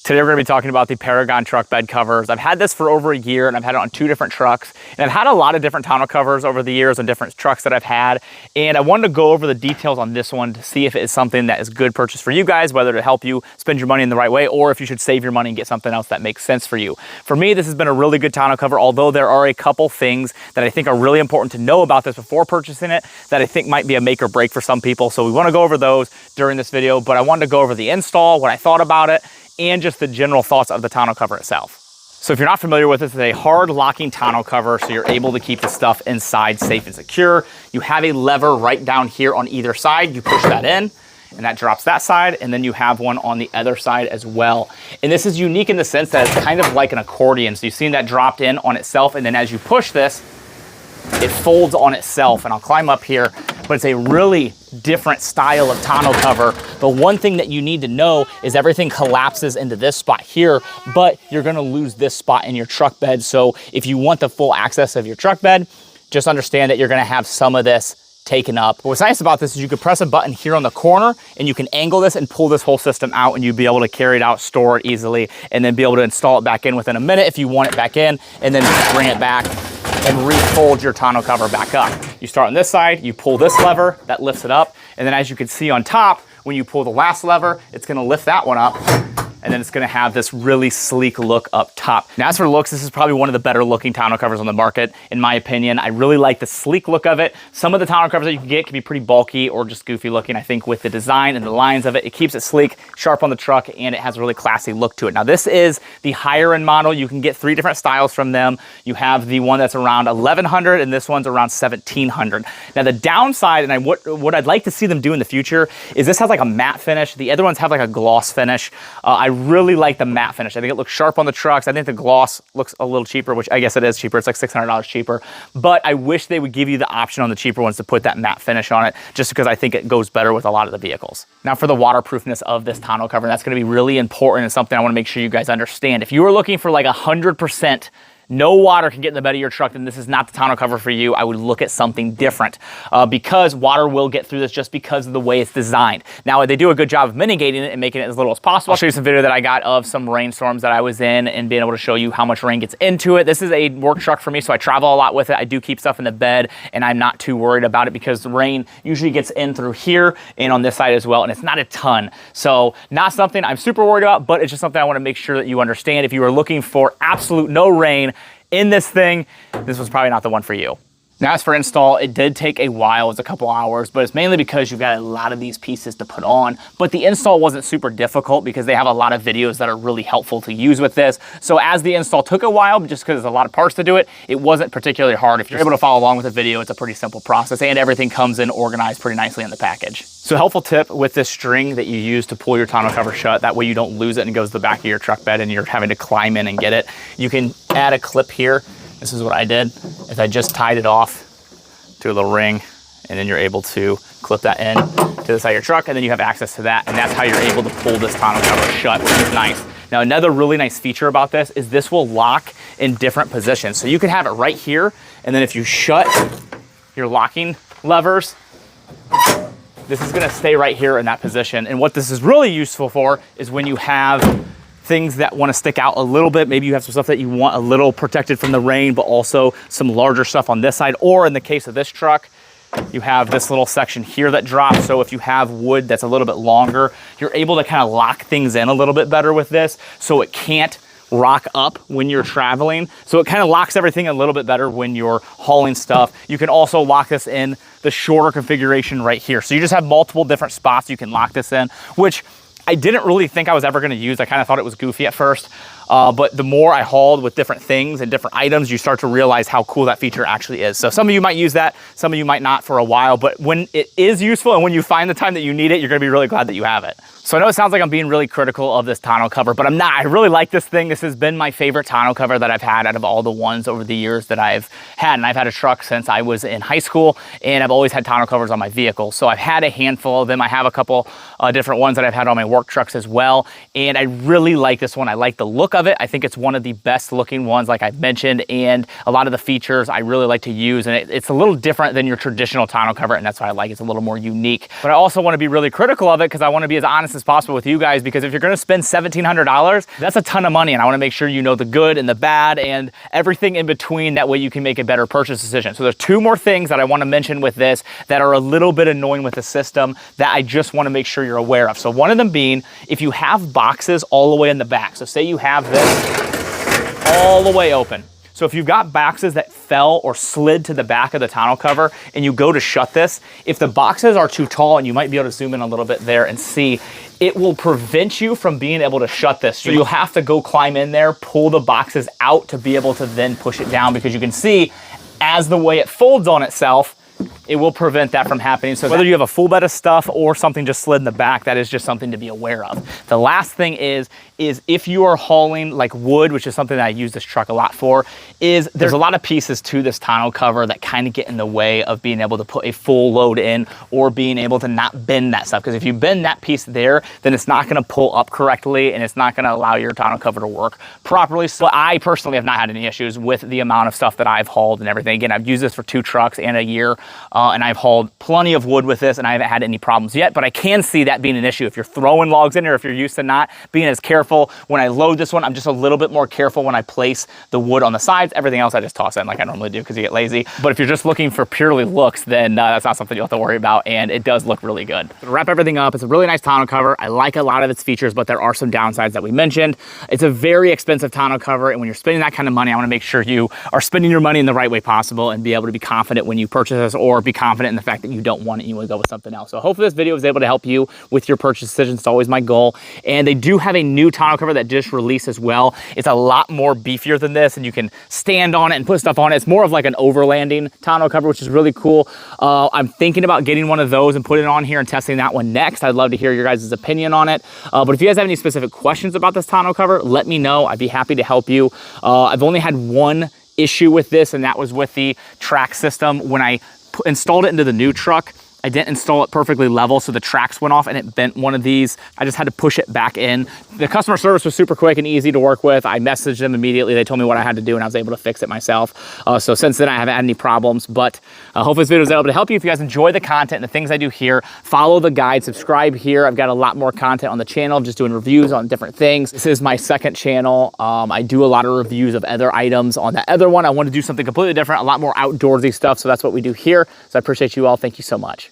Today we're going to be talking about the Peragon truck bed covers. I've had this for over a year and I've had it on 2 different trucks. And I've had a lot of different tonneau covers over the years on different trucks that I've had. And I wanted to go over the details on this one to see if it is something that is a good purchase for you guys, whether to help you spend your money in the right way or if you should save your money and get something else that makes sense for you. For me, this has been a really good tonneau cover, although there are a couple things that I think are really important to know about this before purchasing it that I think might be a make or break for some people. So we want to go over those during this video, but I wanted to go over the install, what I thought about it, and just the general thoughts of the tonneau cover itself. So if you're not familiar with this, it's a hard locking tonneau cover, so you're able to keep the stuff inside safe and secure. You have a lever right down here on either side. You push that in, and that drops that side, and then you have one on the other side as well. And this is unique in the sense that it's kind of like an accordion. So you've seen that dropped in on itself, and then as you push this, it folds on itself. And I'll climb up here, but it's a really different style of tonneau cover. The one thing that you need to know is everything collapses into this spot here, but you're gonna lose this spot in your truck bed. So if you want the full access of your truck bed, just understand that you're gonna have some of this taken up. But what's nice about this is you could press a button here on the corner and you can angle this and pull this whole system out, and you'd be able to carry it out, store it easily, and then be able to install it back in within a minute if you want it back in, and then just bring it back and refold your tonneau cover back up. You start on this side, you pull this lever, that lifts it up, and then as you can see on top, when you pull the last lever, it's gonna lift that one up, and then it's gonna have this really sleek look up top. Now as for looks, this is probably one of the better looking tonneau covers on the market, in my opinion. I really like the sleek look of it. Some of the tonneau covers that you can get can be pretty bulky or just goofy looking. I think with the design and the lines of it, it keeps it sleek, sharp on the truck, and it has a really classy look to it. Now this is the higher end model. You can get 3 different styles from them. You have the one that's around 1100 and this one's around 1700. Now the downside, and what I'd like to see them do in the future, is this has like a matte finish. The other ones have like a gloss finish. I really like the matte finish. I think it looks sharp on the trucks. I think the gloss looks a little cheaper, which I guess it is cheaper. It's like $600 cheaper. But I wish they would give you the option on the cheaper ones to put that matte finish on it, just because I think it goes better with a lot of the vehicles. Now for the waterproofness of this tonneau cover, that's gonna be really important and something I wanna make sure you guys understand. If you are looking for like 100% no water can get in the bed of your truck, then this is not the tonneau cover for you. I would look at something different because water will get through this just because of the way it's designed. Now, they do a good job of mitigating it and making it as little as possible. I'll show you some video that I got of some rainstorms that I was in and being able to show you how much rain gets into it. This is a work truck for me, so I travel a lot with it. I do keep stuff in the bed, and I'm not too worried about it because the rain usually gets in through here and on this side as well, and it's not a ton. So not something I'm super worried about, but it's just something I want to make sure that you understand. If you are looking for absolute no rain in this thing, this was probably not the one for you. Now as for install, it did take a while. It was a couple hours, but it's mainly because you've got a lot of these pieces to put on. But the install wasn't super difficult because they have a lot of videos that are really helpful to use with this. So as the install took a while, just because there's a lot of parts to do it, it wasn't particularly hard. If you're able to follow along with the video, it's a pretty simple process, and everything comes in organized pretty nicely in the package. So helpful tip with this string that you use to pull your tonneau cover shut, that way you don't lose it and it goes to the back of your truck bed and you're having to climb in and get it. You can add a clip here. This is what I did, is I just tied it off to a little ring, and then you're able to clip that in to the side of your truck, and then you have access to that, and that's how you're able to pull this tonneau cover shut, which is nice. Now another really nice feature about this is this will lock in different positions. So you can have it right here, and then if you shut your locking levers, this is gonna stay right here in that position. And what this is really useful for is when you have things that want to stick out a little bit. Maybe you have some stuff that you want a little protected from the rain, but also some larger stuff on this side. Or in the case of this truck, you have this little section here that drops. So if you have wood that's a little bit longer, you're able to kind of lock things in a little bit better with this, so it can't rock up when you're traveling. So it kind of locks everything a little bit better when you're hauling stuff. You can also lock this in the shorter configuration right here. So you just have multiple different spots you can lock this in, which I didn't really think I was ever going to use. I kind of thought it was goofy at first, but the more I hauled with different things and different items, you start to realize how cool that feature actually is. So some of you might use that, some of you might not for a while, but when it is useful and when you find the time that you need it, you're going to be really glad that you have it. So I know it sounds like I'm being really critical of this tonneau cover, but I'm not. I really like this thing. This has been my favorite tonneau cover that I've had out of all the ones over the years that I've had. And I've had a truck since I was in high school, and I've always had tonneau covers on my vehicle. So I've had a handful of them. I have a couple different ones that I've had on my work trucks as well. And I really like this one. I like the look of it. I think it's one of the best looking ones, like I've mentioned, and a lot of the features I really like to use. And it's a little different than your traditional tonneau cover, and that's why I like it. It's a little more unique. But I also want to be really critical of it because I want to be as honest as possible with you guys, because if you're gonna spend $1,700, that's a ton of money, and I wanna make sure you know the good and the bad and everything in between. That way you can make a better purchase decision. So there's two more things that I wanna mention with this that are a little bit annoying with the system that I just wanna make sure you're aware of. So one of them being, if you have boxes all the way in the back, so say you have this all the way open. So if you've got boxes that fell or slid to the back of the tonneau cover and you go to shut this, if the boxes are too tall, and you might be able to zoom in a little bit there and see, it will prevent you from being able to shut this. So you'll have to go climb in there, pull the boxes out to be able to then push it down, because you can see as the way it folds on itself, it will prevent that from happening. So whether you have a full bed of stuff or something just slid in the back, that is just something to be aware of. The last thing is if you are hauling like wood, which is something that I use this truck a lot for, is there's a lot of pieces to this tonneau cover that kind of get in the way of being able to put a full load in, or being able to not bend that stuff. Because if you bend that piece there, then it's not gonna pull up correctly, and it's not gonna allow your tonneau cover to work properly. So I personally have not had any issues with the amount of stuff that I've hauled and everything. Again, I've used this for 2 trucks and a year, and I've hauled plenty of wood with this, and I haven't had any problems yet. But I can see that being an issue if you're throwing logs in, or if you're used to not being as careful. When I load this one, I'm just a little bit more careful when I place the wood on the sides. Everything else I just toss in like I normally do, because you get lazy. But if you're just looking for purely looks, then that's not something you'll have to worry about, and it does look really good. To wrap everything up, it's a really nice tonneau cover. I like a lot of its features, but there are some downsides that we mentioned. It's a very expensive tonneau cover, and when you're spending that kind of money, I want to make sure you are spending your money in the right way possible, and be able to be confident when you purchase this, or be confident in the fact that you don't want it and you want to go with something else. So hopefully this video was able to help you with your purchase decisions. It's always my goal. And they do have a new tonneau cover that just released as well. It's a lot more beefier than this, and you can stand on it and put stuff on it. It's more of like an overlanding tonneau cover, which is really cool. I'm thinking about getting one of those and putting it on here and testing that one next. I'd love to hear your guys' opinion on it. But if you guys have any specific questions about this tonneau cover, let me know. I'd be happy to help you. I've only had one issue with this, and that was with the track system. When I installed it into the new truck, I didn't install it perfectly level, so the tracks went off and it bent one of these. I just had to push it back in. The customer service was super quick and easy to work with. I messaged them immediately. They told me what I had to do, and I was able to fix it myself. So since then, I haven't had any problems, but hopefully this video was able to help you. If you guys enjoy the content and the things I do here, follow the guide, subscribe here. I've got a lot more content on the channel, just doing reviews on different things. This is my second channel. I do a lot of reviews of other items. On that other one, I want to do something completely different, a lot more outdoorsy stuff. So that's what we do here. So I appreciate you all. Thank you so much.